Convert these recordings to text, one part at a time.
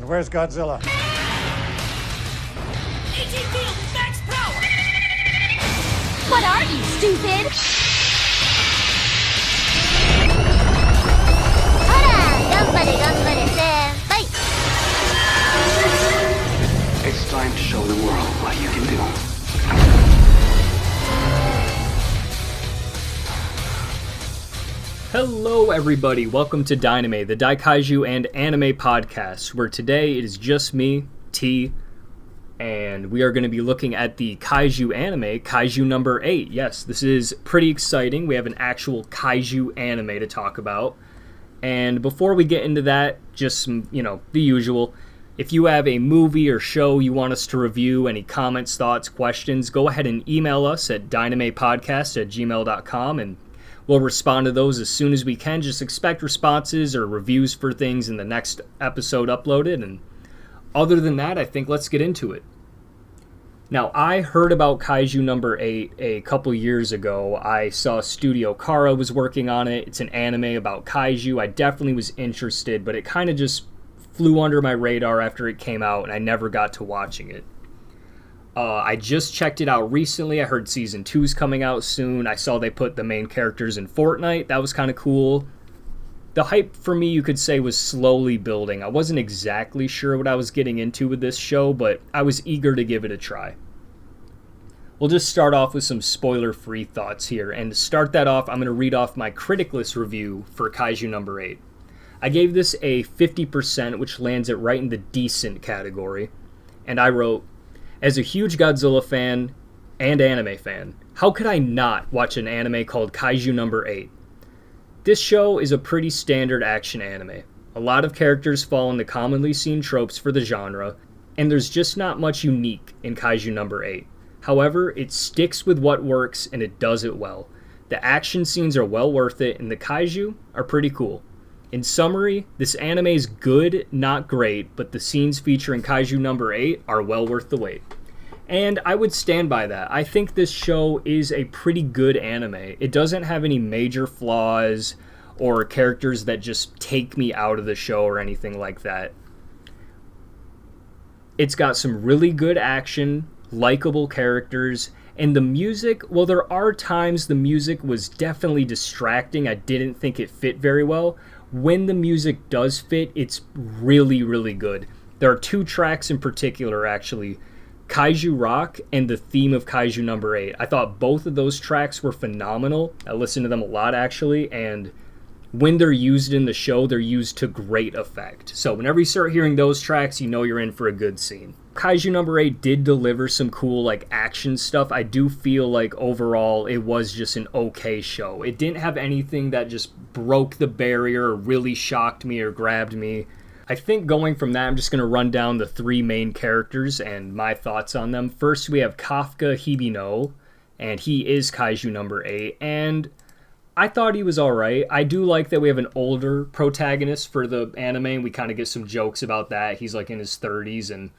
And where's Godzilla? 18 field max power! What are you, stupid? It's time to show the world what you can do. Hello everybody, welcome to Dyname, the Daikaiju and Anime podcast, where today it is just me, T, and we are going to be looking at the Kaiju anime, Kaiju No. 8. Yes, this is pretty exciting. We have an actual Kaiju anime to talk about. And before we get into that, just some, the usual. If you have a movie or show you want us to review, any comments, thoughts, questions, go ahead and email us at dynamapodcast@gmail.com and we'll respond to those as soon as we can. Just expect responses or reviews for things in the next episode uploaded. And other than that, I think let's get into it. Now, I heard about Kaiju No. 8 a couple years ago. I saw Studio Kara was working on it. It's an anime about kaiju. I definitely was interested, but it kind of just flew under my radar after it came out, and I never got to watching it. I just checked it out recently. I heard Season 2 is coming out soon. I saw they put the main characters in Fortnite. That was kind of cool. The hype for me, you could say, was slowly building. I wasn't exactly sure what I was getting into with this show, but I was eager to give it a try. We'll just start off with some spoiler-free thoughts here, and to start that off, I'm going to read off my critic-less review for Kaiju No. 8. I gave this a 50%, which lands it right in the decent category, and I wrote, "As a huge Godzilla fan and anime fan, how could I not watch an anime called Kaiju No. 8? This show is a pretty standard action anime. A lot of characters fall into commonly seen tropes for the genre, and there's just not much unique in Kaiju No. 8. However, it sticks with what works and it does it well. The action scenes are well worth it and the kaiju are pretty cool. In summary, this anime is good, not great, but the scenes featuring Kaiju No. 8 are well worth the wait." And I would stand by that. I think this show is a pretty good anime. It doesn't have any major flaws or characters that just take me out of the show or anything like that. It's got some really good action, likable characters, and the music, well, there are times the music was definitely distracting. I didn't think it fit very well. When the music does fit, it's really, really good. There are two tracks in particular, actually, Kaiju Rock and the theme of Kaiju No. 8. I thought both of those tracks were phenomenal. I listened to them a lot, actually, and when they're used in the show, they're used to great effect. So whenever you start hearing those tracks, you know you're in for a good scene. Kaiju No. 8 did deliver some cool, action stuff. I do feel like overall it was just an okay show. It didn't have anything that just broke the barrier or really shocked me or grabbed me. I think going from that, I'm just going to run down the three main characters and my thoughts on them. First, we have Kafka Hibino, and he is Kaiju No. 8, and I thought he was alright. I do like that we have an older protagonist for the anime, and we kind of get some jokes about that. He's in his 30s, and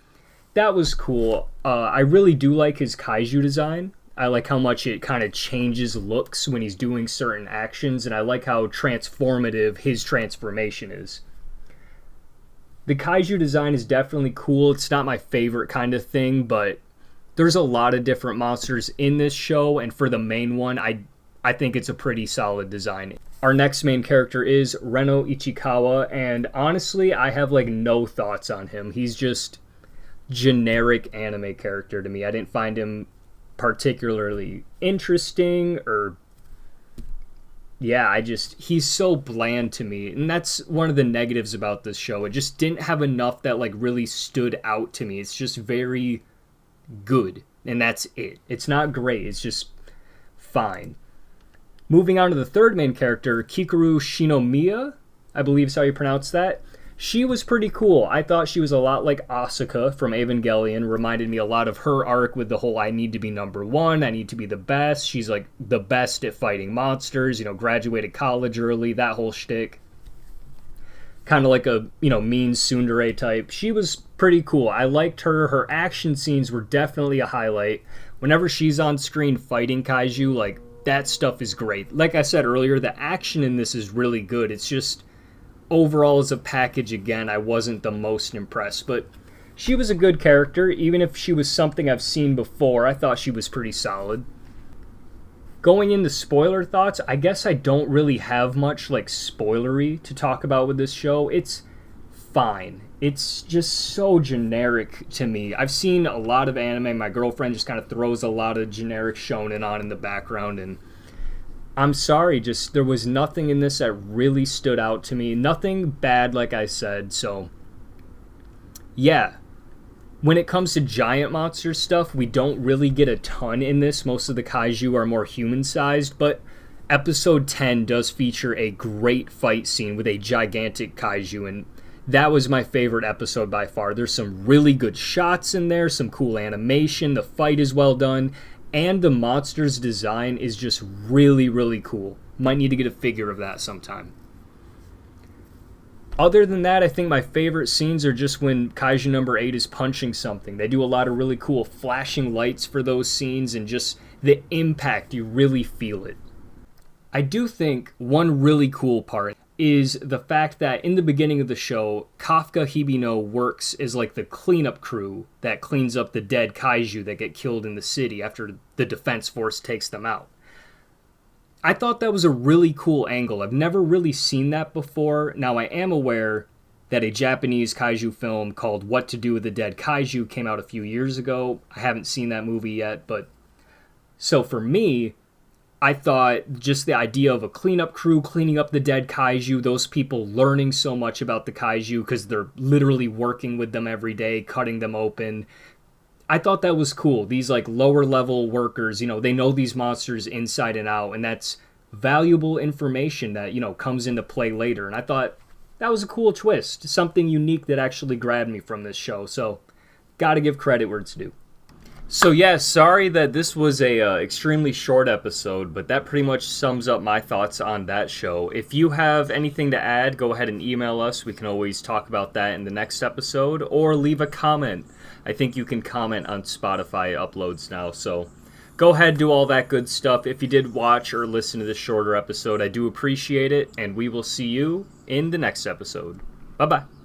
that was cool. I really do like his kaiju design. I like how much it kind of changes looks when he's doing certain actions, and I like how transformative his transformation is. The kaiju design is definitely cool. It's not my favorite kind of thing, but there's a lot of different monsters in this show, and for the main one, I think it's a pretty solid design. Our next main character is Reno Ichikawa, and honestly, I have no thoughts on him. He's just generic anime character to me. I didn't find him particularly interesting or he's so bland to me, and that's one of the negatives about this show. It just didn't have enough that really stood out to me. It's just very good, and that's it. It's not great, it's just fine. Moving on to the third main character, Kikaru Shinomiya, I believe is how you pronounce that. She was pretty cool. I thought she was a lot like Asuka from Evangelion. Reminded me a lot of her arc with the whole I need to be number one, I need to be the best. She's the best at fighting monsters, graduated college early, that whole shtick. Kind of like a, mean tsundere type. She was pretty cool. I liked her. Her action scenes were definitely a highlight. Whenever she's on screen fighting kaiju, that stuff is great. Like I said earlier, the action in this is really good. It's just overall as a package, again, I wasn't the most impressed. But she was a good character. Even if she was something I've seen before, I thought she was pretty solid. Going into spoiler thoughts, I guess I don't really have much like spoilery to talk about with this show. It's fine. It's just so generic to me. I've seen a lot of anime. My girlfriend just kind of throws a lot of generic shonen on in the background, and I'm sorry, just there was nothing in this that really stood out to me. Nothing bad, like I said. So yeah, when it comes to giant monster stuff, we don't really get a ton in this. Most of the kaiju are more human-sized, but episode 10 does feature a great fight scene with a gigantic kaiju, and that was my favorite episode by far. There's some really good shots in there, some cool animation, the fight is well done, and the monster's design is just really, really cool. Might need to get a figure of that sometime. Other than that, I think my favorite scenes are just when Kaiju number 8 is punching something. They do a lot of really cool flashing lights for those scenes, and just the impact, you really feel it. I do think one really cool part is the fact that in the beginning of the show, Kafka Hibino works as like the cleanup crew that cleans up the dead kaiju that get killed in the city after the defense force takes them out. I thought that was a really cool angle. I've never really seen that before. Now, I am aware that a Japanese kaiju film called What to Do with the Dead Kaiju came out a few years ago. I haven't seen that movie yet, but so for me, I thought just the idea of a cleanup crew cleaning up the dead kaiju, those people learning so much about the kaiju because they're literally working with them every day, cutting them open. I thought that was cool. These like lower level workers, they know these monsters inside and out, and that's valuable information that, comes into play later. And I thought that was a cool twist, something unique that actually grabbed me from this show. So, gotta give credit where it's due. So yeah, sorry that this was a extremely short episode, but that pretty much sums up my thoughts on that show. If you have anything to add, go ahead and email us. We can always talk about that in the next episode, or leave a comment. I think you can comment on Spotify uploads now, so go ahead, do all that good stuff. If you did watch or listen to this shorter episode, I do appreciate it, and we will see you in the next episode. Bye-bye.